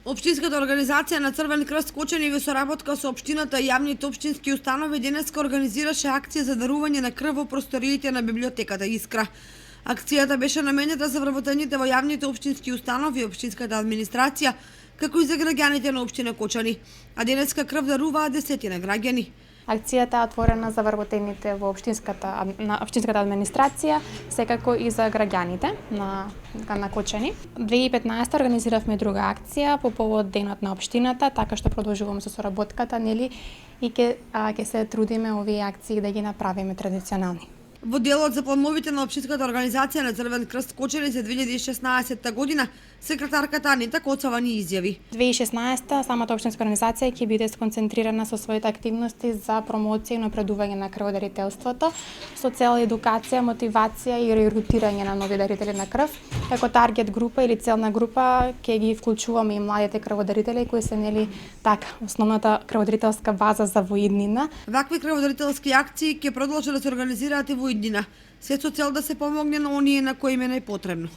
Општинската организација на Црвен крст Кочани во соработка со општината и јавните општински установи денеска организираше акција за дарување на крв во просториите на библиотеката Искра. Акцијата беше наменета за вработените во јавните општински установи и општинската администрација, како и за граѓаните на општина Кочани, а денеска крв даруваа десетина граѓани. Акцијата е отворена за вработените во општинската администрација, секако и за граѓаните на Кочани. 2015 организиравме друга акција по повод денот на општината, така што продолжуваме со соработката, нели, и ќе се трудиме овие акции да ги направиме традиционални. Во делот за плановите на општинската организација на Црвен крст Кочани за 2016 година, секретарката Анита Коцова ни изјави. 2016 самата општинска организација ќе биде сконцентрирана со своите активности за промоција и напредување на крводарителството, со цел едукација, мотивација и регрутирање на нови дарители на крв. Како таргет група или целна група ќе ги вклучуваме и младите крводарители кои се основната крводарителска база за воиднина. Вакви крводарителски акции ќе продолжат да се организираат и во иднина, се со цел да се помогне на оние на кои им е најпотребно.